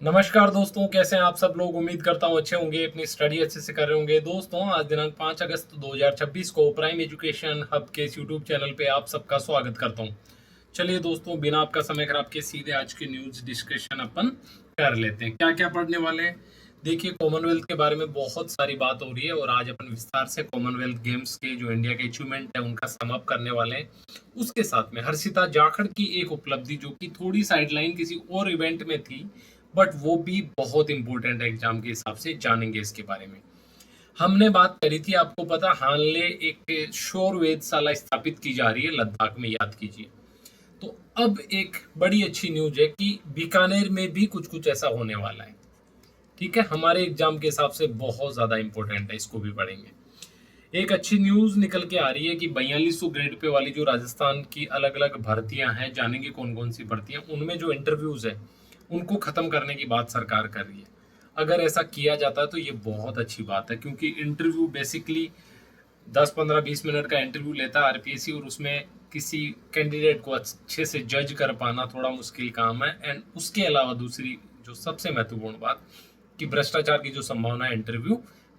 नमस्कार दोस्तों, कैसे हैं आप सब लोग। उम्मीद करता हूं अच्छे होंगे, अपनी स्टडी अच्छे से कर रहे होंगे। दोस्तों, आज दिनांक 5 अगस्त 2026 को प्राइम एजुकेशन हब के इस यूट्यूब चैनल पे आप सबका स्वागत करता हूं। चलिए दोस्तों, बिना आपका समय खराब किए सीधे आज की न्यूज डिस्कशन अपन कर लेते हैं। क्या क्या पढ़ने वाले हैं, देखिए। कॉमनवेल्थ के बारे में बहुत सारी बात हो रही है और आज अपन विस्तार से कॉमनवेल्थ गेम्स के जो इंडिया के अचीवमेंट है उनका सम अप करने वाले हैं। उसके साथ में हर्षिता जाखड़ की एक उपलब्धि जो कि थोड़ी साइडलाइन किसी और इवेंट में थी, बट वो भी बहुत इंपॉर्टेंट है एग्जाम के हिसाब से, जानेंगे इसके बारे में। हमने बात करी थी, आपको पता, हानले एक शौर वेधशाला स्थापित की जा रही है लद्दाख में, याद कीजिए। तो अब एक बड़ी अच्छी न्यूज है कि बीकानेर में भी कुछ कुछ ऐसा होने वाला है। ठीक है, हमारे एग्जाम के हिसाब से बहुत ज्यादा इंपॉर्टेंट है, इसको भी पढ़ेंगे। एक अच्छी न्यूज निकल के आ रही है कि 4200 ग्रेड पे वाली जो राजस्थान की अलग अलग भर्तियां हैं, जानेंगे कौन कौन सी भर्तियां, उनमें जो इंटरव्यूज है उनको खत्म करने की बात सरकार कर रही है। अगर ऐसा किया जाता है तो ये बहुत अच्छी बात है, क्योंकि इंटरव्यू बेसिकली 10 15 20 मिनट का इंटरव्यू लेता है आरपीएससी, और उसमें किसी कैंडिडेट को अच्छे से जज कर पाना थोड़ा मुश्किल काम है। एंड उसके अलावा दूसरी जो सबसे महत्वपूर्ण बात, कि भ्रष्टाचार की जो संभावना है इंटरव्यू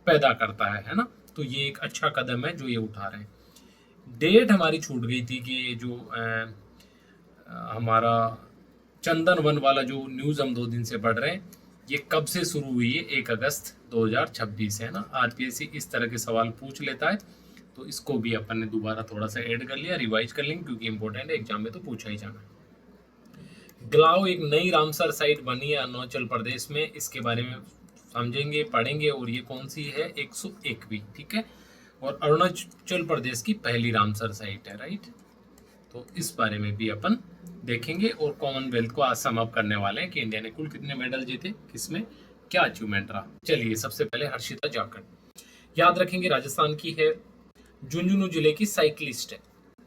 पैदा करता है ना। तो ये एक अच्छा कदम है जो ये उठा रहे हैं। डेट हमारी छूट गई थी कि ये जो हमारा चंदन वन वाला जो न्यूज हम 2 दिन से पढ़ रहे हैं, ये कब से शुरू हुई है? 1 अगस्त 2026 है ना। आरपीएससी इस तरह के सवाल पूछ लेता है, तो इसको भी अपन ने दोबारा थोड़ा सा ऐड कर लिया, रिवाइज कर लेंगे, क्योंकि इंपॉर्टेंट है, एग्जाम में तो पूछा ही जाना है। ग्लाव एक नई रामसर साइट बनी है अरुणाचल प्रदेश में, इसके बारे में समझेंगे, पढ़ेंगे। और ये कौन सी है? 101वीं, ठीक है। और अरुणाचल प्रदेश की पहली रामसर साइट है, राइट। तो इस बारे में भी अपन देखेंगे। और कॉमनवेल्थ को आज सम अप करने वाले हैं कि इंडिया ने कुल कितने मेडल जीते, किसमें क्या अचीवमेंट रहा। चलिए, सबसे पहले हर्षिता जाखड़ याद रखेंगे, राजस्थान की है, झुंझुनू जिले की साइकिलिस्ट है,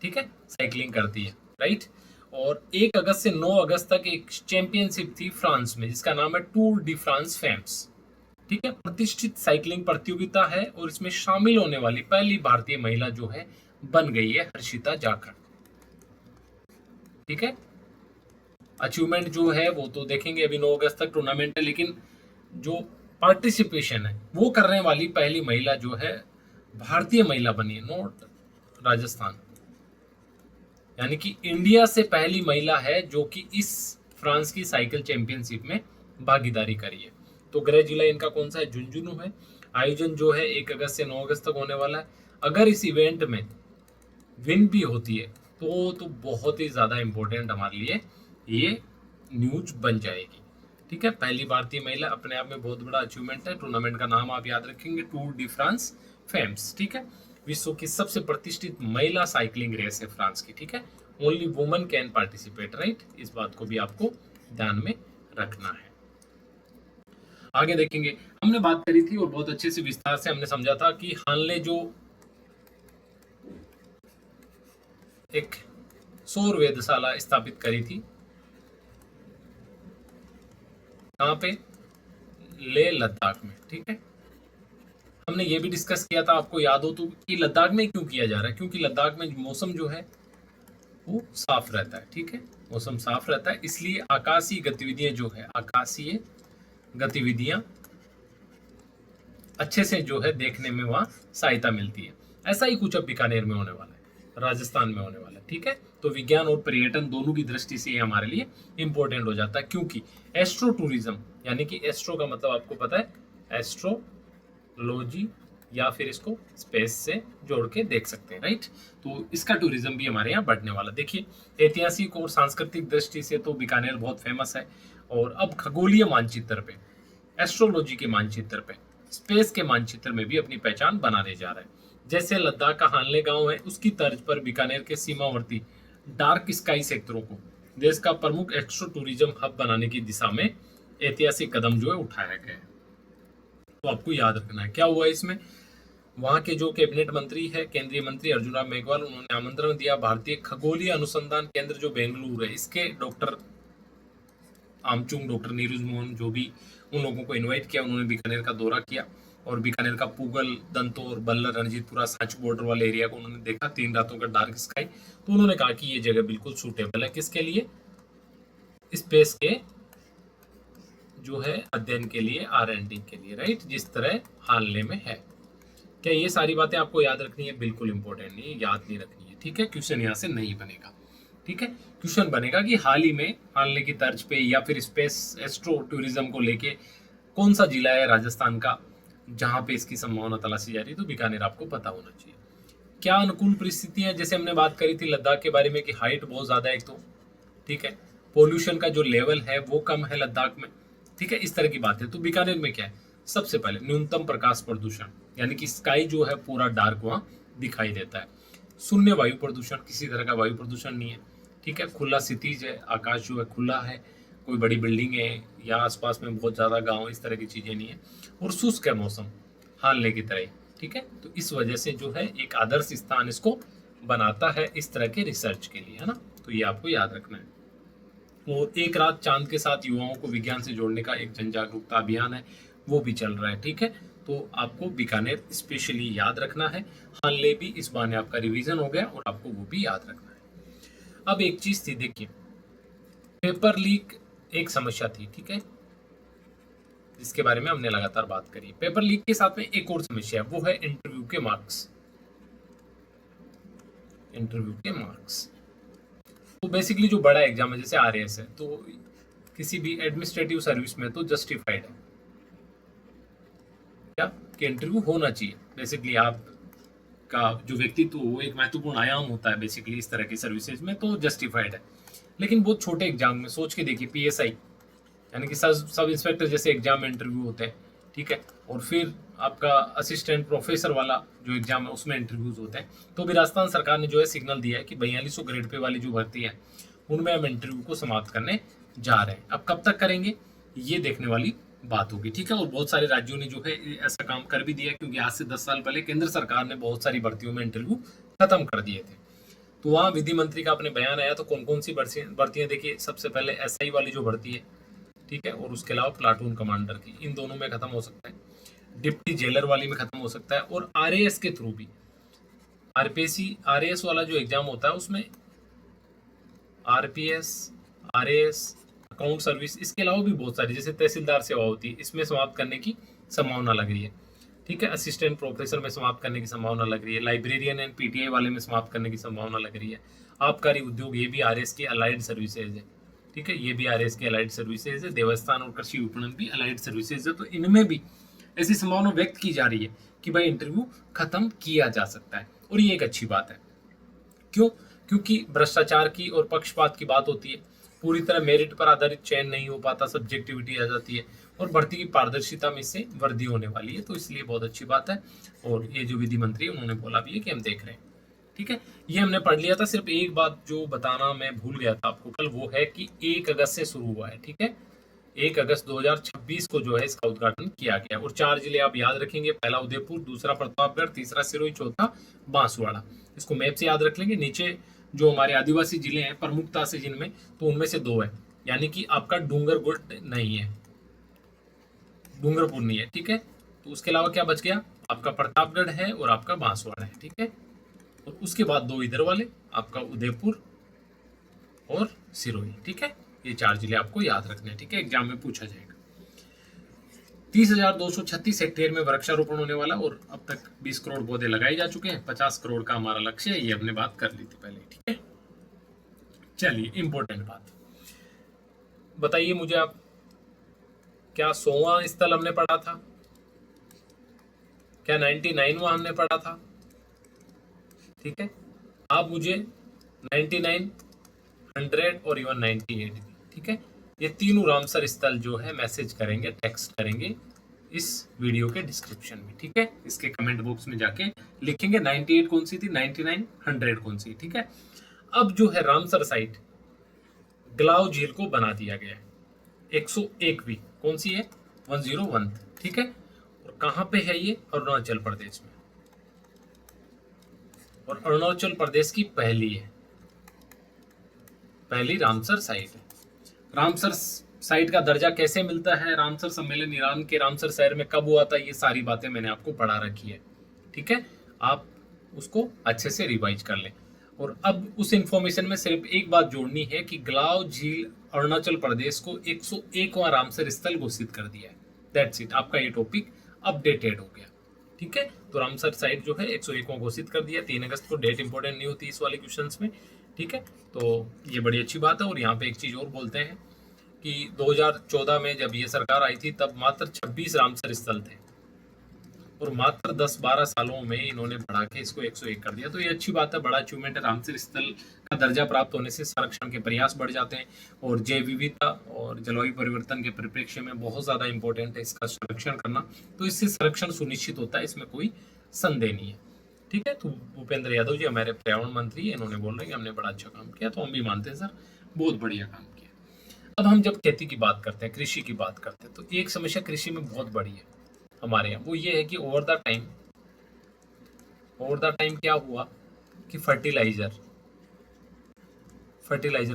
ठीक है, साइकिलिंग करती है, राइट। और 1 अगस्त से 9 अगस्त तक एक चैंपियनशिप थी फ्रांस में, जिसका नाम है टूर डी फ्रांस फेम्स, ठीक है। प्रतिष्ठित साइकिलिंग प्रतियोगिता है और इसमें शामिल होने वाली पहली भारतीय महिला जो है बन गई है हर्षिता जाखड़, ठीक है। अचीवमेंट जो है वो तो देखेंगे, अभी 9 अगस्त तक टूर्नामेंट है, लेकिन जो पार्टिसिपेशन है वो करने वाली पहली महिला जो है भारतीय महिला बनी है, नॉट राजस्थान। यानी कि इंडिया से पहली महिला है जो कि इस फ्रांस की साइकिल चैंपियनशिप में भागीदारी करी है। तो गृह जिला इनका कौन सा है? झुंझुनू है। आयोजन जो है 1 अगस्त से 9 अगस्त तक होने वाला है। अगर इस इवेंट में विन भी होती है तो बहुत ही ज़्यादा इंपॉर्टेंट हमारे लिए ये न्यूज बन जाएगी, ठीक है। पहली भारतीय महिला अपने आप में बहुत बड़ा अचीवमेंट है। टूर्नामेंट का नाम आप याद रखेंगे, टूर डी फ्रांस फेम्स, ठीक है। विश्व की सबसे प्रतिष्ठित महिला साइकिलिंग रेस है फ्रांस की, ठीक है। Only woman can participate, right. इस बात को भी आपको ध्यान में रखना है। आगे देखेंगे, हमने बात करी थी और बहुत अच्छे से विस्तार से हमने समझा था कि हानले जो एक सौर वेधशाला स्थापित करी थी, कहाँ पे? लेह लद्दाख में, ठीक है। हमने ये भी डिस्कस किया था, आपको याद हो तो, कि लद्दाख में क्यों किया जा रहा है, क्योंकि लद्दाख में मौसम जो है वो साफ रहता है, ठीक है। मौसम साफ रहता है, इसलिए आकाशीय गतिविधियां जो है, आकाशीय गतिविधियां अच्छे से जो है देखने में वहां सहायता मिलती है। ऐसा ही कुछ अब बीकानेर में होने वाला है, राजस्थान में होने वाला है, ठीक है। तो विज्ञान और पर्यटन दोनों की दृष्टि से ये हमारे लिए इंपॉर्टेंट हो जाता है, क्योंकि एस्ट्रो टूरिज्म, यानी कि एस्ट्रो का मतलब आपको पता है, एस्ट्रोलॉजी, या फिर इसको स्पेस से जोड़ के देख सकते हैं, राइट। तो इसका टूरिज्म भी हमारे यहाँ बढ़ने वाला। देखिए, ऐतिहासिक और सांस्कृतिक दृष्टि से तो बीकानेर बहुत फेमस है, और अब खगोलीय मानचित्र पे, एस्ट्रोलॉजी के मानचित्र पे, स्पेस के मानचित्र में भी अपनी पहचान बनाने जा रहा है। जैसे लद्दाख का हानले गांव है, उसकी तर्ज पर बीकानेर के सीमावर्ती डार्क स्काई सेक्टरों को देश का प्रमुख एक्स्ट्रो टूरिज्म हब बनाने की दिशा में ऐतिहासिक कदम जो है उठाया गया है। तो आपको याद रखना है क्या हुआ इसमें। वहां के जो कैबिनेट मंत्री है, केंद्रीय मंत्री अर्जुन राम मेघवाल, उन्होंने आमंत्रण दिया भारतीय खगोलीय अनुसंधान केंद्र जो बेंगलुरु है, इसके डॉक्टर आमचुंग, डॉक्टर नीरज मोहन, जो भी, उन लोगों को इनवाइट किया। उन्होंने बीकानेर का दौरा किया और बीकानेर का पूगल, दंतौर, बल्लर, रणजीतपुरा, सांची बॉर्डर वाले एरिया को उन्होंने देखा, 3 रातों का डार्क स्काई। तो उन्होंने कहा कि ये जगह बिल्कुल सूटेबल है, किसके लिए? स्पेस के जो है अध्ययन के लिए, R&D के लिए, राइट, जिस तरह हाल में है। क्या ये सारी बातें आपको याद रखनी है? बिल्कुल इंपॉर्टेंट नहीं है, याद नहीं रखनी है, ठीक है। क्वेश्चन यहाँ से नहीं बनेगा, ठीक है। क्वेश्चन बनेगा कि हाल की तर्ज पे या फिर स्पेस एस्ट्रो टूरिज्म को लेके कौन सा जिला है राजस्थान का जहाँ पे इसकी संभावना तलाशी जा रही है, तो बीकानेर आपको पता होना चाहिए। क्या अनुकूल परिस्थितियां, जैसे हमने बात करी थी लद्दाख के बारे में कि हाइट बहुत ज़्यादा है एक तो, ठीक है, पोल्यूशन का जो लेवल है वो कम है लद्दाख में, ठीक है, इस तरह की बात है। तो बीकानेर में क्या है? सबसे पहले न्यूनतम प्रकाश प्रदूषण, यानी कि स्काई जो है पूरा डार्क वहाँ दिखाई देता है। शून्य वायु प्रदूषण, किसी तरह का वायु प्रदूषण नहीं है, ठीक है। खुला क्षितिज है, आकाश जो है खुला है, कोई बड़ी बिल्डिंग है या आसपास में बहुत ज़्यादा गांव, इस तरह की चीज़ें नहीं है। और शुष्क है मौसम, हाल की तरह, ठीक है। तो इस वजह से जो है एक आदर्श स्थान इसको बनाता है इस तरह के रिसर्च के लिए, है ना। तो ये आपको याद रखना है। और एक रात चांद के साथ युवाओं को विज्ञान से जोड़ने का एक जन जागरूकता अभियान है, वो भी चल रहा है, ठीक है। तो आपको बीकानेर स्पेशली याद रखना है। हाल भी इस बहाने आपका रिवीजन हो गया और आपको वो भी याद रखना है। अब एक चीज थी, देखिए, पेपर लीक एक समस्या थी, ठीक है, जिसके बारे में हमने लगातार बात करी। पेपर लीक के साथ में एक और समस्या है, वो है इंटरव्यू के मार्क्स। इंटरव्यू के मार्क्स तो बेसिकली जो बड़ा एग्जाम है जैसे RAS है, तो किसी भी एडमिनिस्ट्रेटिव सर्विस में तो जस्टिफाइड है क्या कि इंटरव्यू होना चाहिए। बेसिकली आपका जो व्यक्तित्व वो एक महत्वपूर्ण आयाम होता है बेसिकली इस तरह की सर्विसेज में, तो जस्टिफाइड है। लेकिन बहुत छोटे एग्जाम में सोच के देखिए, PSI यानी कि सब इंस्पेक्टर जैसे एग्जाम में इंटरव्यू होते हैं, ठीक है, और फिर आपका असिस्टेंट प्रोफेसर वाला जो एग्जाम है उसमें इंटरव्यूज होते हैं। तो भी राजस्थान सरकार ने जो है सिग्नल दिया है कि 4200 ग्रेड पे वाली जो भर्ती है उनमें हम इंटरव्यू को समाप्त करने जा रहे हैं। अब कब तक करेंगे ये देखने वाली बात होगी, ठीक है। और बहुत सारे राज्यों ने जो है ऐसा काम कर भी दिया, क्योंकि आज से 10 साल पहले केंद्र सरकार ने बहुत सारी भर्तियों में इंटरव्यू खत्म कर दिए थे। तो वहाँ विधि मंत्री का अपने बयान आया, तो कौन कौन सी भर्तियां देखिए, सबसे पहले SI वाली जो भर्ती है, ठीक है, और उसके अलावा प्लाटून कमांडर की, इन दोनों में खत्म हो सकता है। डिप्टी जेलर वाली में खत्म हो सकता है। और RAS के थ्रू भी, RAS वाला जो एग्जाम होता है उसमें RPS, RAS, अकाउंट सर्विस, इसके अलावा भी बहुत सारी जैसे तहसीलदार सेवा होती है, इसमें समाप्त करने की संभावना लग रही है, ठीक है। असिस्टेंट प्रोफेसर में समाप्त करने की संभावना लग रही है। लाइब्रेरियन एंड PTI वाले में समाप्त करने की संभावना लग रही है। आबकारी उद्योग, ये भी RAS की अलाइड सर्विसेज है, ठीक है, ये भी RAS की अलाइड सर्विसेज है। देवस्थान और कृषि विपणन भी अलाइड सर्विसेज है। तो इनमें भी ऐसी संभावना व्यक्त की जा रही है कि भाई इंटरव्यू खत्म किया जा सकता है, और ये एक अच्छी बात है। क्यों? क्योंकि भ्रष्टाचार की और पक्षपात की बात होती है, पूरी तरह मेरिट पर आधारित चयन नहीं हो पाता, सब्जेक्टिविटी आ जाती है, और भर्ती की पारदर्शिता में इससे वृद्धि होने वाली है। तो इसलिए बहुत अच्छी बात है। और ये जो विधि मंत्री है उन्होंने बोला भी है कि हम देख रहे हैं, ठीक है। ये हमने पढ़ लिया था। सिर्फ एक बात जो बताना मैं भूल गया था आपको कल, वो है कि 1 अगस्त से शुरू हुआ है, ठीक है, 1 अगस्त 2026 को जो है इसका उद्घाटन किया गया। और 4 जिले आप याद रखेंगे, पहला उदयपुर, दूसरा प्रतापगढ़, तीसरा सिरोही, चौथा बांसवाड़ा। इसको मैप से याद रख लेंगे। नीचे जो हमारे आदिवासी जिले हैं प्रमुखता से जिनमें, तो उनमें से 2 है, यानी कि आपका डूंगरपुर नहीं है, डूंगरपुर नहीं है, ठीक है। तो उसके अलावा क्या बच गया? आपका प्रतापगढ़ है और आपका बांसवाड़ा है, ठीक है। और उसके बाद 2 इधर वाले, आपका उदयपुर और सिरोही, ठीक है। ये 4 जिले आपको याद रखने हैं, ठीक है, एग्जाम में पूछा जाएगा। 30,236 हेक्टेयर में वृक्षारोपण होने वाला, और अब तक 20 करोड़ पौधे लगाए जा चुके हैं। 50 करोड़ का हमारा लक्ष्य है, ये हमने बात कर ली थी पहले, ठीक है। चलिए, इंपॉर्टेंट बात बताइए मुझे आप, क्या 100वां स्थल हमने पढ़ा था? क्या 99वां हमने पढ़ा था? ठीक है, आप मुझे 99, 100 और इवन 98, ठीक है, ये तीनों रामसर स्थल जो है मैसेज करेंगे, टेक्स्ट करेंगे इस वीडियो के डिस्क्रिप्शन में, ठीक है। इसके कमेंट बॉक्स में जाके लिखेंगे 98 कौन सी थी, 99, 100 कौन सी, ठीक है। अब जो है रामसर साइट गलाव झील को बना दिया गया है, 101वीं कौन सी है, 101, ठीक है। और कहाँ पे है ये? अरुणाचल प्रदेश में, और अरुणाचल प्रदेश की पहली रामसर साइट है। रामसर साइट का दर्जा कैसे मिलता है, रामसर सम्मेलन ईरान के रामसर शहर में कब हुआ था, ये सारी बातें मैंने आपको पढ़ा रखी है, ठीक है। आप उसको अच्छे से रिवाइज कर लें। और अब उस इंफॉर्मेशन में सिर्फ एक बात जोड़नी है कि गलाव झील अरुणाचल प्रदेश को 101वां रामसर स्थल घोषित कर दिया है। दैट्स इट, आपका ये टॉपिक अपडेटेड हो गया। ठीक है, तो रामसर साइट जो है 101वां घोषित कर दिया। 3 अगस्त को डेट इंपॉर्टेंट नहीं होती इस वाले क्वेश्चंस में। ठीक है, तो ये बड़ी अच्छी बात है। और यहाँ पे एक चीज और बोलते हैं कि 2014 में जब ये सरकार आई थी तब मात्र 26 रामसर स्थल थे और मात्र 10-12 सालों में इन्होंने बढ़ा के इसको 101 कर दिया। तो ये अच्छी बात है, बड़ा अचीवमेंट है। रामसर स्थल का दर्जा प्राप्त होने से संरक्षण के प्रयास बढ़ जाते हैं और जैव विविधता और जलवायु परिवर्तन के परिप्रेक्ष्य में बहुत ज्यादा इंपॉर्टेंट है इसका संरक्षण करना। तो इससे संरक्षण सुनिश्चित होता है, इसमें कोई संदेह नहीं है। ठीक है, तो भूपेंद्र यादव जी हमारे पर्यावरण मंत्री, इन्होंने बोल रहे हैं कि हमने बड़ा अच्छा काम किया, तो हम भी मानते हैं सर बहुत बढ़िया काम किया। अब हम जब खेती की बात करते हैं, कृषि की बात करते हैं, तो एक समस्या कृषि में बहुत बड़ी है हमारे यहाँ, वो ये है कि ओवर द टाइम क्या हुआ कि फर्टिलाइजर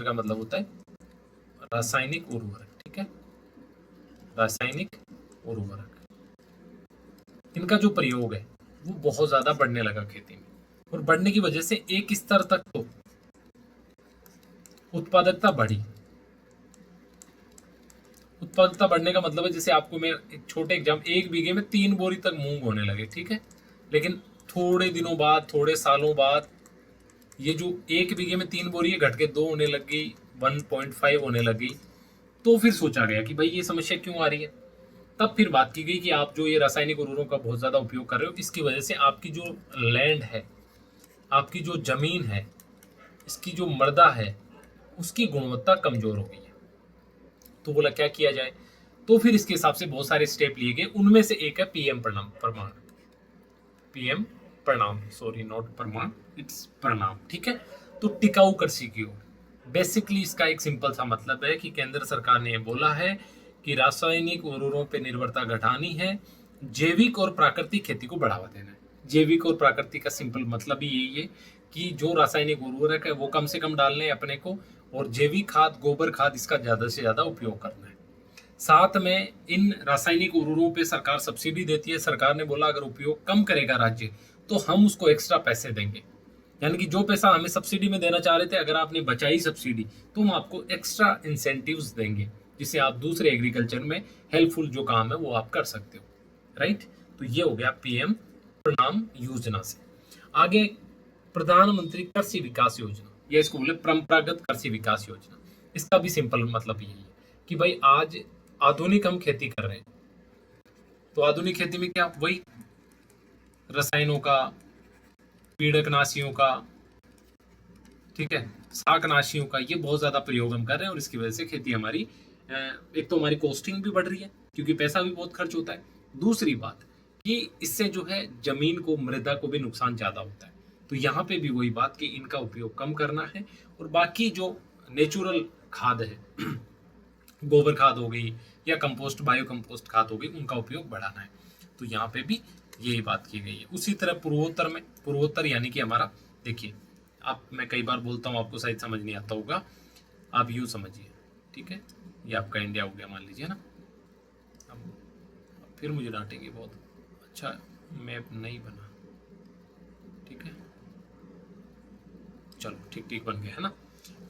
का मतलब होता है रासायनिक उर्वरक। ठीक है, रासायनिक उर्वरक, इनका जो प्रयोग है वो बहुत ज्यादा बढ़ने लगा खेती में, और बढ़ने की वजह से एक स्तर तक तो उत्पादकता बढ़ी। उत्पादकता बढ़ने का मतलब है, जैसे आपको मैं एक छोटे एग्जाम, 1 बीघे में 3 बोरी तक मूंग होने लगे। ठीक है, लेकिन थोड़े दिनों बाद, थोड़े सालों बाद ये जो 1 बीघे में 3 बोरी घट के 2 होने लगी, 1.5 होने लगी। तो फिर सोचा गया कि भाई ये समस्या क्यों आ रही है। तब फिर बात की गई कि आप जो ये रासायनिक उर्वरकों का बहुत ज्यादा उपयोग कर रहे हो, इसकी वजह से आपकी जो लैंड है, आपकी जो जमीन है, इसकी जो मृदा है, उसकी गुणवत्ता कमजोर हो गई है। तो बोला क्या किया जाए, तो फिर इसके हिसाब से बहुत सारे स्टेप लिए गए। उनमें से एक है पीएम प्रणाम, सॉरी नॉट प्रमाण, इट्स प्रणाम। ठीक है, तो टिकाऊ कृषि की ओर। बेसिकली इसका एक सिंपल सा मतलब है कि केंद्र सरकार ने बोला है कि रासायनिक उर्वरकों पर निर्भरता घटानी है, जैविक और प्राकृतिक खेती को बढ़ावा देना है। जैविक और प्राकृतिक का सिंपल मतलब ही यही है कि जो रासायनिक उर्वरक है वो कम से कम डालने हैं अपने को, और जैविक खाद, गोबर खाद, इसका ज्यादा से ज्यादा उपयोग करना है। साथ में इन रासायनिक उर्वरकों पे सरकार सब्सिडी देती है। सरकार ने बोला अगर उपयोग कम करेगा राज्य तो हम उसको एक्स्ट्रा पैसे देंगे, यानी कि जो पैसा हमें सब्सिडी में देना चाह रहे थे, अगर आपने बचाई सब्सिडी तो हम आपको एक्स्ट्रा इंसेंटिव्स देंगे, जिससे आप दूसरे एग्रीकल्चर में हेल्पफुल जो काम है वो आप कर सकते हो। राइट, तो ये हो गया पीएम प्रणाम योजना से। आगे प्रधानमंत्री कृषि विकास योजना, या इसको बोले परंपरागत कृषि विकास योजना। इसका भी सिंपल मतलब यही है कि भाई आज आधुनिक हम खेती कर रहे हैं, तो आधुनिक खेती में क्या, वही रसायनों का, पीड़कनाशियों का, ठीक है, शाकनाशियों का, ये बहुत ज्यादा प्रयोग हम कर रहे हैं, और इसकी वजह से खेती हमारी, एक तो हमारी कॉस्टिंग भी बढ़ रही है क्योंकि पैसा भी बहुत खर्च होता है। दूसरी बात कि इससे जो है जमीन को, मृदा को भी नुकसान ज्यादा होता है। तो यहाँ पे भी वही बात कि इनका उपयोग कम करना है, और बाकी जो नेचुरल खाद है गोबर खाद हो गई या कंपोस्ट, बायो कंपोस्ट खाद हो गई, उनका उपयोग बढ़ाना है। तो यहाँ पे भी यही बात की गई है। उसी तरह पूर्वोत्तर में, पूर्वोत्तर यानी कि हमारा, देखिए आप, मैं कई बार बोलता हूँ आपको शायद समझ नहीं आता होगा, आप यूँ समझिए। ठीक है, ये आपका इंडिया हो गया मान लीजिए ना। अब फिर मुझे डांटेंगे बहुत, अच्छा मैप नहीं बना। ठीक है, चलो ठीक ठीक बन गया है ना।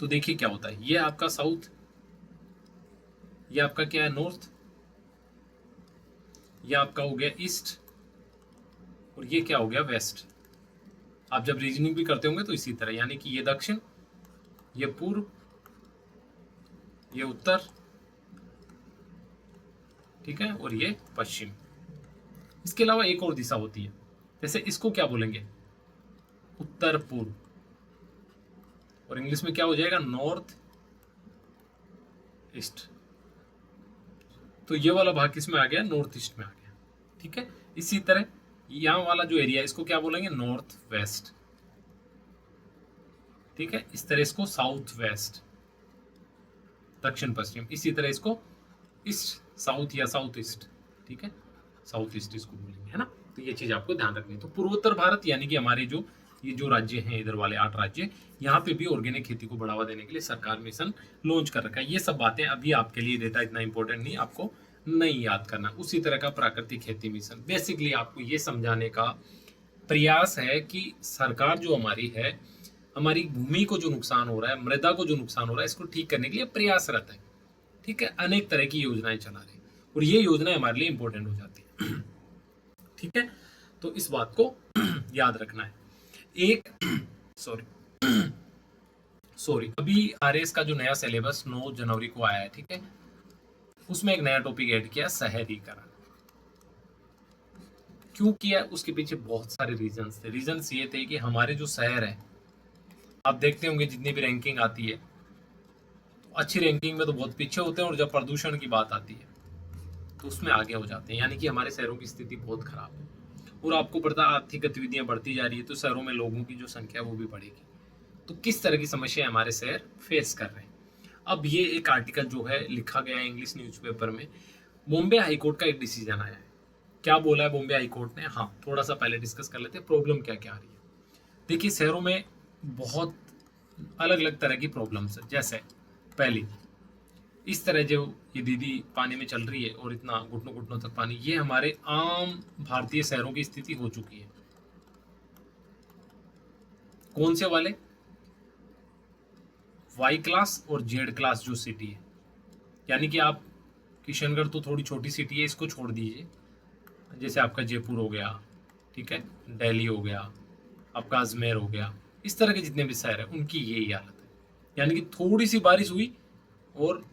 तो देखिए क्या होता है, ये आपका साउथ, ये आपका क्या है नॉर्थ, ये आपका हो गया ईस्ट, और ये क्या हो गया वेस्ट। आप जब रीजनिंग भी करते होंगे तो इसी तरह, यानी कि ये दक्षिण, ये पूर्व, ये उत्तर, ठीक है, और ये पश्चिम। इसके अलावा एक और दिशा होती है, जैसे इसको क्या बोलेंगे, उत्तर पूर्व, और इंग्लिश में क्या हो जाएगा, नॉर्थ ईस्ट। तो ये वाला भाग किसमें आ गया, नॉर्थ ईस्ट में आ गया। ठीक है, इसी तरह यहां वाला जो एरिया, इसको क्या बोलेंगे, नॉर्थ वेस्ट। ठीक है, इस तरह इसको साउथ वेस्ट, दक्षिण पश्चिम। इसी तरह इसको ईस्ट साउथ या साउथ ईस्ट। ठीक है, साउथ ईस्ट इसको बोलेंगे, है ना। तो ये चीज आपको ध्यान रखनी है। तो पूर्वोत्तर भारत यानी कि हमारे जो ये जो राज्य हैं, इधर वाले 8 राज्य, यहाँ पे भी ऑर्गेनिक खेती को बढ़ावा देने के लिए सरकार मिशन लॉन्च कर रखा है। ये सब बातें अभी आपके लिए डेटा इतना इंपॉर्टेंट नहीं, आपको नहीं याद करना। उसी तरह का प्राकृतिक खेती मिशन, बेसिकली आपको ये समझाने का प्रयास है कि सरकार जो हमारी है, हमारी भूमि को जो नुकसान हो रहा है, मृदा को जो नुकसान हो रहा है, इसको ठीक करने के लिए प्रयासरत है। ठीक है, अनेक तरह की योजनाएं चला रहे हैं और ये योजनाएं हमारे लिए इंपॉर्टेंट हो जाती है। ठीक है, तो इस बात को याद रखना है। एक सॉरी अभी आरएस का जो नया सिलेबस 9 जनवरी को आया है, ठीक है, उसमें एक नया टॉपिक ऐड किया, शहरीकरण। क्यों किया, उसके पीछे बहुत सारे रीजंस थे। रीजंस ये थे कि हमारे जो शहर है, आप देखते होंगे जितनी भी रैंकिंग आती है, तो अच्छी रैंकिंग में तो बहुत पीछे होते हैं और जब प्रदूषण की बात आती है तो उसमें आगे हो जाते हैं। यानी कि हमारे शहरों की स्थिति बहुत खराब है। और आपको पता है आर्थिक गतिविधियां बढ़ती जा रही है तो शहरों में लोगों की जो संख्या वो भी बढ़ेगी। तो किस तरह की समस्या हमारे शहर फेस कर रहे हैं। अब ये एक आर्टिकल जो है लिखा गया है इंग्लिश न्यूज़पेपर में। बॉम्बे हाईकोर्ट का एक डिसीजन आया है। क्या बोला है बॉम्बे हाईकोर्ट ने, हाँ थोड़ा सा पहले डिस्कस कर लेते हैं प्रॉब्लम क्या क्या आ रही है। देखिए शहरों में बहुत अलग अलग तरह की प्रॉब्लम्स है। जैसे पहली, इस तरह जो ये दीदी पानी में चल रही है और इतना घुटनों घुटनों तक पानी, ये हमारे आम भारतीय शहरों की स्थिति हो चुकी है। कौन से वाले, वाई क्लास और जेड क्लास जो सिटी है। यानी कि आप किशनगढ़ तो थोड़ी छोटी सिटी है, इसको छोड़ दीजिए, जैसे आपका जयपुर हो गया, ठीक है, दिल्ली हो गया, आपका अजमेर हो गया, इस तरह के जितने भी शहर है उनकी यही हालत है। यानी कि थोड़ी सी बारिश हुई और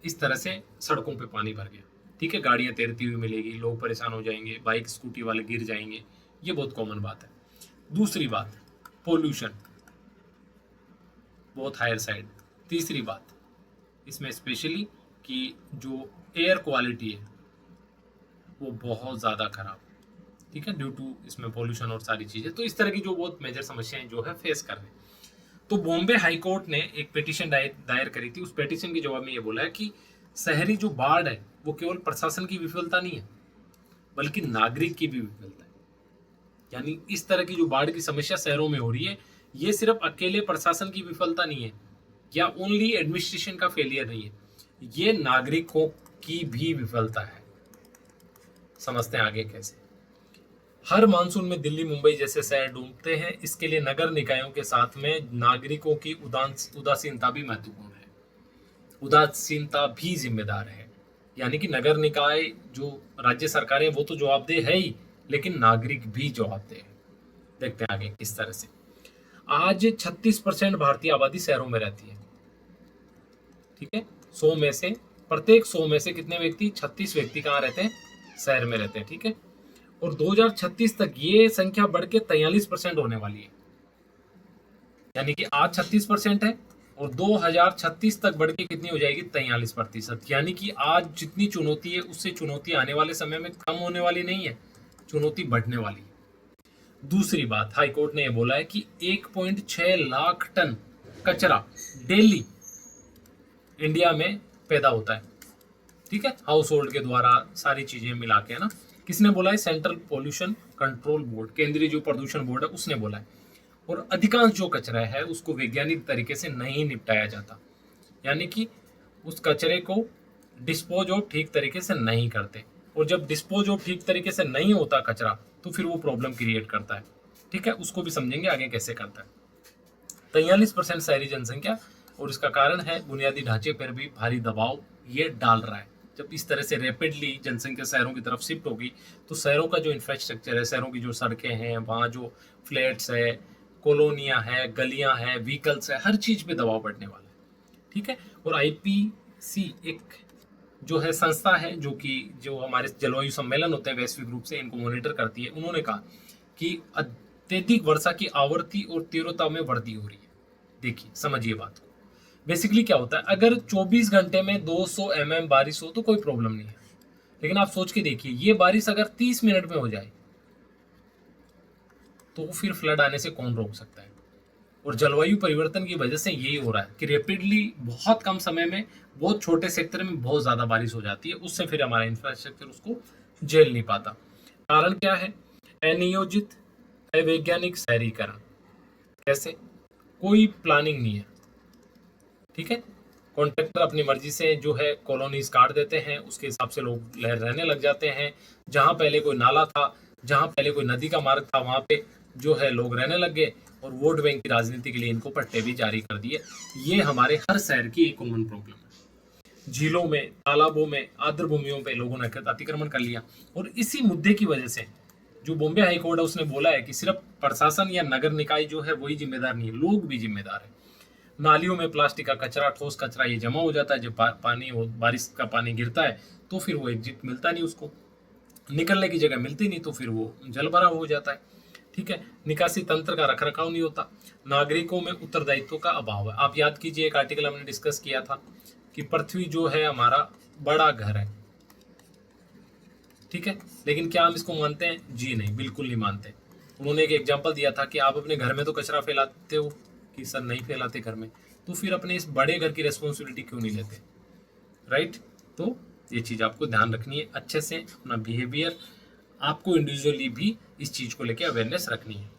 इस तरह से सड़कों पे पानी भर गया। ठीक है, गाड़ियां तैरती हुई मिलेगी, लोग परेशान हो जाएंगे, बाइक स्कूटी वाले गिर जाएंगे, ये बहुत कॉमन बात है। दूसरी बात, पोल्यूशन बहुत हायर साइड। तीसरी बात इसमें स्पेशली कि जो एयर क्वालिटी है वो बहुत ज़्यादा खराब, ठीक है, ड्यू टू इसमें पोल्यूशन और सारी चीज़ें। तो इस तरह की जो बहुत मेजर समस्याएं जो है फेस कर रहे हैं। तो बॉम्बे हाई कोर्ट ने एक पिटीशन दायर करी थी। उस पिटीशन के जवाब में ये बोला है कि शहरी जो बाढ़ है वो केवल प्रशासन की विफलता नहीं है बल्कि नागरिक की भी विफलता है। यानी इस तरह की जो बाढ़ की समस्या शहरों में हो रही है, ये सिर्फ अकेले प्रशासन की विफलता नहीं है या ओनली एडमिनिस्ट्रेशन का फेलियर नहीं है, ये नागरिकों की भी विफलता है। समझते हैं आगे कैसे। हर मानसून में दिल्ली मुंबई जैसे शहर डूबते हैं। इसके लिए नगर निकायों के साथ में नागरिकों की उदासीनता भी महत्वपूर्ण है, उदासीनता भी जिम्मेदार है। यानी कि नगर निकाय जो राज्य सरकारें वो तो जवाबदेह है ही, लेकिन नागरिक भी जवाबदेह है। देखते हैं आगे किस तरह से। आज 36% भारतीय आबादी शहरों में रहती है, ठीक है, 100 में से प्रत्येक 100 में से कितने व्यक्ति, 36 व्यक्ति कहाँ रहते हैं, शहर में रहते हैं, ठीक है। और 2036 तक ये संख्या बढ़ के 43% होने वाली है। यानी कि आज 36% है और 2036 तक बढ़ के कितनी हो जाएगी, 43%। यानी कि आज जितनी चुनौती है उससे चुनौती आने वाले समय में कम होने वाली नहीं है, चुनौती बढ़ने वाली है। दूसरी बात, हाईकोर्ट ने यह बोला है कि 1.6 लाख टन कचरा डेली इंडिया में पैदा होता है, ठीक है, हाउस होल्ड के द्वारा सारी चीजें मिला के, है ना। किसने बोला है, सेंट्रल पोल्यूशन कंट्रोल बोर्ड, केंद्रीय जो प्रदूषण बोर्ड है उसने बोला है। और अधिकांश जो कचरा है उसको वैज्ञानिक तरीके से नहीं निपटाया जाता। यानी कि उस कचरे को डिस्पोज ऑफ ठीक तरीके से नहीं करते, और जब डिस्पोज ऑफ ठीक तरीके से नहीं होता कचरा तो फिर वो प्रॉब्लम क्रिएट करता है, ठीक है, उसको भी समझेंगे आगे कैसे करता है। 43% शहरी जनसंख्या, और इसका कारण है बुनियादी ढांचे पर भी भारी दबाव ये डाल रहा है। जब इस तरह से रैपिडली जनसंख्या शहरों की तरफ शिफ्ट होगी तो शहरों का जो इंफ्रास्ट्रक्चर है, शहरों की जो सड़कें हैं, वहाँ जो फ्लैट्स है, कॉलोनियाँ हैं, गलियाँ हैं, व्हीकल्स है, हर चीज़ पे दबाव बढ़ने वाला है, ठीक है। और IPC एक जो है संस्था है जो कि जो हमारे जलवायु सम्मेलन होते हैं वैश्विक रूप से इनको मॉनिटर करती है, उन्होंने कहा कि अत्यधिक वर्षा की आवृत्ति और तीव्रता में वृद्धि हो रही है। देखिए समझिए बात को। बेसिकली क्या होता है, अगर 24 घंटे में 200 mm बारिश हो तो कोई प्रॉब्लम नहीं है, लेकिन आप सोच के देखिए ये बारिश अगर 30 मिनट में हो जाए तो फिर फ्लड आने से कौन रोक सकता है। और जलवायु परिवर्तन की वजह से यही हो रहा है कि रैपिडली बहुत कम समय में बहुत छोटे क्षेत्र में बहुत ज़्यादा बारिश हो जाती है, उससे फिर हमारा इंफ्रास्ट्रक्चर उसको झेल नहीं पाता। कारण क्या है, अनियोजित अवैज्ञानिक शहरीकरण। कैसे, कोई प्लानिंग नहीं है, ठीक है, कॉन्ट्रैक्टर अपनी मर्जी से जो है कॉलोनीज काट देते हैं, उसके हिसाब से लोग रहने लग जाते हैं। जहाँ पहले कोई नाला था, जहाँ पहले कोई नदी का मार्ग था, वहाँ पे जो है लोग रहने लग गए और वोट बैंक की राजनीति के लिए इनको पट्टे भी जारी कर दिए। ये हमारे हर शहर की एक कॉमन प्रॉब्लम है। झीलों में, तालाबों में, आर्द्र भूमियों पे लोगों ने अतिक्रमण कर लिया। और इसी मुद्दे की वजह से जो बॉम्बे हाई कोर्ट है उसने बोला है कि सिर्फ प्रशासन या नगर निकाय जो है वही जिम्मेदार नहीं है, लोग भी जिम्मेदार है। नालियों में प्लास्टिक का कचरा, ठोस कचरा ये जमा हो जाता है। जब पानी हो, बारिश का पानी गिरता है तो फिर वो एग्जिट मिलता नहीं, उसको निकलने की जगह मिलती नहीं, तो फिर वो जल भराव हो जाता है। ठीक है, निकासी तंत्र का रखरखाव नहीं होता, नागरिकों में उत्तरदायित्व का अभाव है। आप याद कीजिए, एक आर्टिकल हमने डिस्कस किया था कि पृथ्वी जो है हमारा बड़ा घर है। ठीक है, लेकिन क्या हम इसको मानते हैं? जी नहीं, बिल्कुल नहीं मानते। उन्होंने एक एग्जाम्पल दिया था कि आप अपने घर में तो कचरा फैलाते हो, कि सर नहीं फैलाते घर में, तो फिर अपने इस बड़े घर की रेस्पॉन्सिबिलिटी क्यों नहीं लेते? राइट। तो ये चीज़ आपको ध्यान रखनी है अच्छे से, अपना बिहेवियर आपको इंडिविजुअली भी इस चीज़ को लेकर अवेयरनेस रखनी है।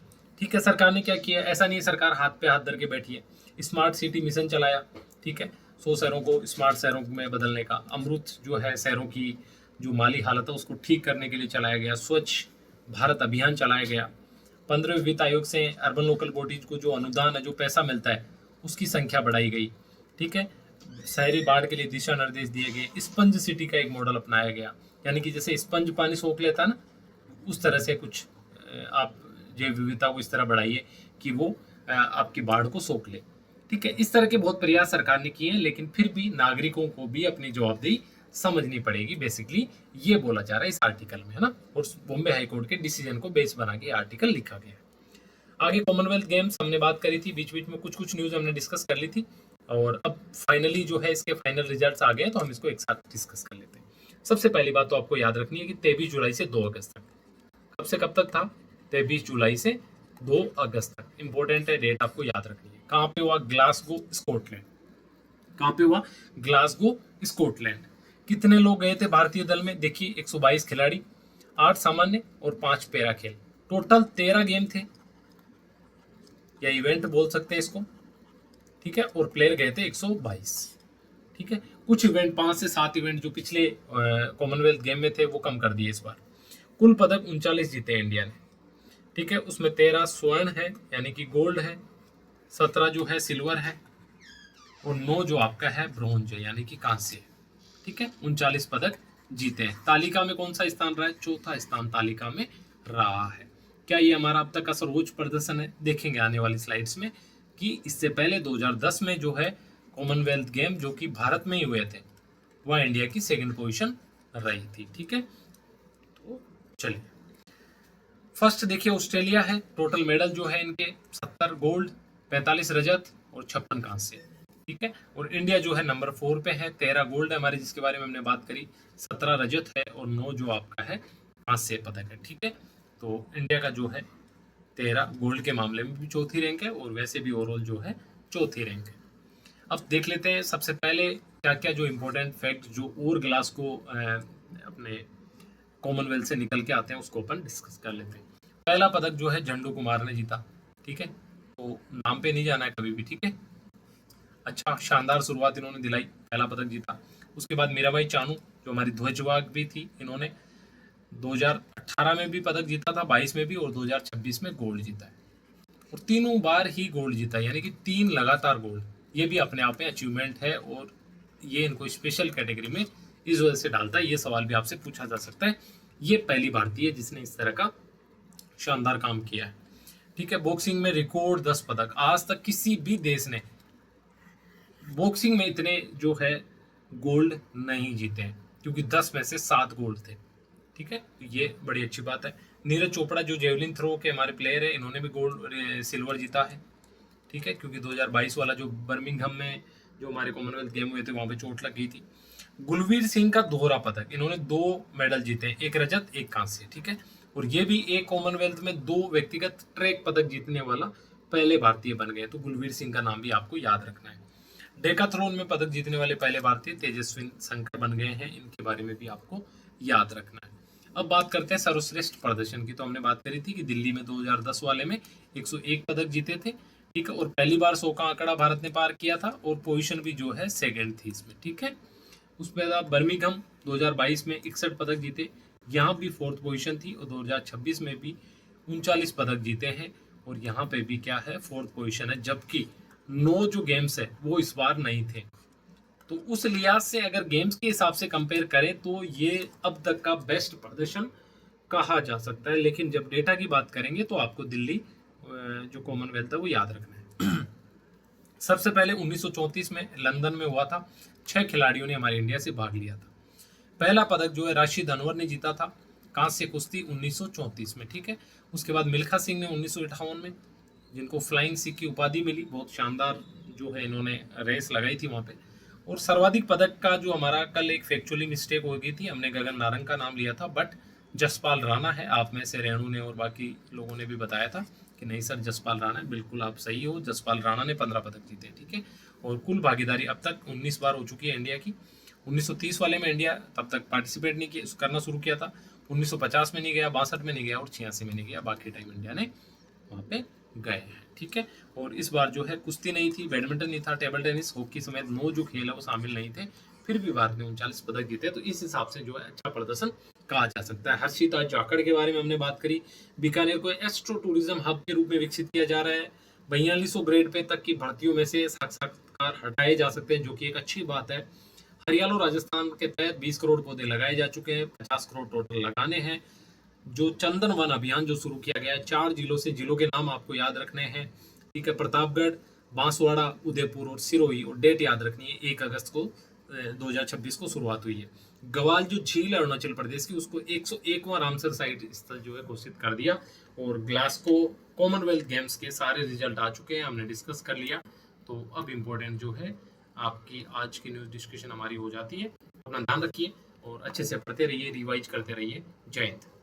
ठीक है, सरकार ने क्या किया? ऐसा नहीं है सरकार हाथ पे हाथ धर के बैठी है। स्मार्ट सिटी मिशन चलाया। ठीक है, 100 शहरों को स्मार्ट शहरों में बदलने का। अमृत जो है शहरों की जो माली हालत है उसको ठीक करने के लिए चलाया गया। स्वच्छ भारत अभियान चलाया गया। 15वें वित्त आयोग से अर्बन लोकल बॉडीज को जो अनुदान है, जो पैसा मिलता है, उसकी संख्या बढ़ाई गई। ठीक है, शहरी बाढ़ के लिए दिशा निर्देश दिए गए। स्पंज सिटी का एक मॉडल अपनाया गया, यानी कि जैसे स्पंज पानी सोख लेता है ना, उस तरह से कुछ आप जैव विविधता को इस तरह बढ़ाइए कि वो आपकी बाढ़ को सोख ले। ठीक है, इस तरह के बहुत प्रयास सरकार ने किए हैं, लेकिन फिर भी नागरिकों को भी अपनी जवाबदेही समझनी पड़ेगी। बेसिकली ये बोला जा रहा है इस आर्टिकल में, है ना। और बॉम्बे हाईकोर्ट के डिसीजन को बेस बना के आर्टिकल लिखा गया है। आगे कॉमनवेल्थ गेम्स हमने बात करी थी, बीच बीच में कुछ कुछ न्यूज हमने डिस्कस कर ली थी, और अब फाइनली जो है इसके फाइनल रिजल्ट्स आ गए हैं, तो हम इसको एक साथ डिस्कस कर लेते हैं। सबसे पहली बात तो आपको याद रखनी है कि 23 जुलाई से 2 अगस्त तक, कब से कब तक था? 23 जुलाई से 2 अगस्त तक। इंपॉर्टेंट है, डेट आपको याद रखनी है। कहाँ पे हुआ? Glasgow, Scotland. कहाँ पे हुआ? Glasgow, Scotland. कितने लोग गए थे भारतीय दल में? देखिए, 122 खिलाड़ी, 8 सामान्य और 5 पैरा खेल। टोटल 13 गेम थे, या इवेंट बोल सकते हैं इसको। ठीक है, और प्लेयर गए थे 122। ठीक है, कुछ इवेंट 5 से 7 इवेंट जो पिछले कॉमनवेल्थ गेम में थे वो कम कर दिए इस बार। कुल पदक 39 जीते इंडिया ने। ठीक है, उसमें 13 स्वर्ण है यानी कि गोल्ड है, 17 जो है सिल्वर है, और 9 जो आपका है ब्रोंज है यानी कि कांस्य। ठीक है, 39 पदक जीते हैं। तालिका में कौन सा स्थान रहा है? चौथा स्थान तालिका में रहा है। क्या ये हमारा अब तक का सर्वोच्च प्रदर्शन है? देखेंगे आने वाली स्लाइड्स में कि इससे पहले 2010 में जो है कॉमनवेल्थ गेम जो कि भारत में ही हुए थे, वह इंडिया की सेकंड पोजीशन रही थी। ठीक है, तो चलिए फर्स्ट देखिए ऑस्ट्रेलिया है। टोटल मेडल जो है इनके 70 गोल्ड, 45 रजत और 56 कांस्य। ठीक है, और इंडिया जो है नंबर 4 पे है। 13 गोल्ड है हमारे, जिसके बारे में हमने बात करी, 17 रजत है और 9 जो आपका है कांस्य पदक है। ठीक है, तो इंडिया का जो है 13 गोल्ड के मामले में भी चौथी रैंक है, और वैसे भी ओवरऑल जो है चौथी रैंक है। अब देख लेते हैं सबसे पहले क्या क्या जो इम्पोर्टेंट फैक्ट जो और ग्लास को अपने कॉमनवेल्थ से निकल के आते हैं उसको अपन डिस्कस कर लेते हैं। पहला पदक जो है झंडू कुमार ने जीता। ठीक है, तो नाम पे नहीं जाना है कभी भी। ठीक है, अच्छा शानदार शुरुआत इन्होंने दिलाई, पहला पदक जीता। उसके बाद मीराबाई चानू जो हमारी ध्वजवाहक भी थी, इन्होंने 2018 में भी पदक जीता था, 22 में भी, और 2026 में गोल्ड जीता है। और तीनों बार ही गोल्ड जीता, यानी कि 3 लगातार गोल्ड। ये भी अपने आप में अचीवमेंट है, और ये इनको स्पेशल कैटेगरी में इस वजह से डालता है। ये सवाल भी आपसे पूछा जा सकता है। ये पहली भारतीय है जिसने इस तरह का शानदार काम किया है। ठीक है, बॉक्सिंग में रिकॉर्ड 10 पदक। आज तक किसी भी देश ने बॉक्सिंग में इतने जो है गोल्ड नहीं जीते हैं, क्योंकि 10 में से 7 गोल्ड थे। ठीक है, ये बड़ी अच्छी बात है। नीरज चोपड़ा जो जेवलिन थ्रो के हमारे प्लेयर है, इन्होंने भी गोल्ड सिल्वर जीता है। ठीक है, क्योंकि 2022 वाला जो बर्मिंघम में जो हमारे कॉमनवेल्थ गेम हुए थे वहां पे चोट लग गई थी। गुलवीर सिंह का दोहरा पदक, इन्होंने 2 मेडल जीते हैं, एक रजत एक कांस्य। ठीक है, और ये भी एक कॉमनवेल्थ में 2 व्यक्तिगत ट्रैक पदक जीतने वाला पहले भारतीय बन गए। तो गुलवीर सिंह का नाम भी आपको याद रखना है। डेकाथलॉन में पदक जीतने वाले पहले भारतीय तेजस्वी शंकर बन गए हैं, इनके बारे में भी आपको याद रखना है। अब बात करते हैं सर्वश्रेष्ठ प्रदर्शन की। तो हमने बात करी थी कि दिल्ली में 2010 वाले में 101 पदक जीते थे। ठीक है, और पहली बार 100 का आंकड़ा भारत ने पार किया था, और पोजीशन भी जो है सेकंड थी इसमें। ठीक है, उसके बाद बर्मिंघम 2022 में 61 पदक जीते, यहाँ भी 4th पोजीशन थी, और 2026 में भी 39 पदक जीते हैं, और यहाँ पे भी क्या है 4th पोजीशन है। जबकि 9 जो गेम्स है वो इस बार नहीं थे। तो उस लिहाज से अगर गेम्स के हिसाब से कंपेयर करें तो ये अब तक का बेस्ट प्रदर्शन कहा जा सकता है। लेकिन जब डेटा की बात करेंगे तो आपको दिल्ली जो कॉमनवेल्थ है वो याद रखना है। सबसे पहले 1934 में लंदन में हुआ था। 6 खिलाड़ियों ने हमारे इंडिया से भाग लिया था। पहला पदक जो है राशिद अनवर ने जीता था, कांस्य कुश्ती 1934 में, ठीक है। उसके बाद मिल्खा सिंह ने 1958 में, जिनको फ्लाइंग सिख की उपाधि मिली, बहुत शानदार जो है इन्होंने रेस लगाई थी वहाँ पे। और सर्वाधिक पदक का जो हमारा कल एक फैक्चुअली मिस्टेक हो गई थी, हमने गगन नारंग का नाम लिया था, बट जसपाल राणा है। आप में से रेणु ने और बाकी लोगों ने भी बताया था कि नहीं सर जसपाल राणा है, बिल्कुल आप सही हो, जसपाल राणा ने 15 पदक जीते, ठीक है। और कुल भागीदारी अब तक 19 बार हो चुकी है इंडिया की। 1930 वाले में इंडिया तब तक पार्टिसिपेट नहीं किया, करना शुरू किया था। 1950 में नहीं गया, 62 में नहीं गया और 86 में नहीं गया, बाकी टाइम इंडिया ने वहाँ पे गए हैं, ठीक है। और इस बार जो है कुश्ती नहीं थी, बैडमिंटन नहीं था, टेबल टेनिस, हॉकी समेत 9 जो खेल है वो शामिल नहीं थे, फिर भी भारत ने 39 पदक जीते। तो इस हिसाब से जो है अच्छा प्रदर्शन कहा जा सकता है। हर्षिता जाखड़ के बारे में हमने बात करी। बीकानेर को एस्ट्रो टूरिज्म हब के रूप में विकसित किया जा रहा है। 4200 ग्रेड पे तक की भर्तियों में से साक्षात्कार हटाए जा सकते हैं, जो कि एक अच्छी बात है। हरियाणा और राजस्थान के तहत 20 करोड़ पौधे लगाए जा चुके हैं, 50 करोड़ टोटल लगाने हैं। जो चंदन वन अभियान जो शुरू किया गया है, 4 जिलों से, जिलों के नाम आपको याद रखने हैं, ठीक है। प्रतापगढ़, बांसवाड़ा, उदयपुर और सिरोही, और डेट याद रखनी है 1 अगस्त को 2026 को शुरुआत हुई है। गवाल जो झील है अरुणाचल प्रदेश की, उसको 101वां रामसर साइट स्थल जो है घोषित कर दिया। और ग्लासगो कॉमनवेल्थ गेम्स के सारे रिजल्ट आ चुके हैं, हमने डिस्कस कर लिया। तो अब इम्पोर्टेंट जो है आपकी आज की न्यूज़ डिस्कशन हमारी हो जाती है। अपना ध्यान रखिए और अच्छे से पढ़ते रहिए, रिवाइज करते रहिए। जय हिंद।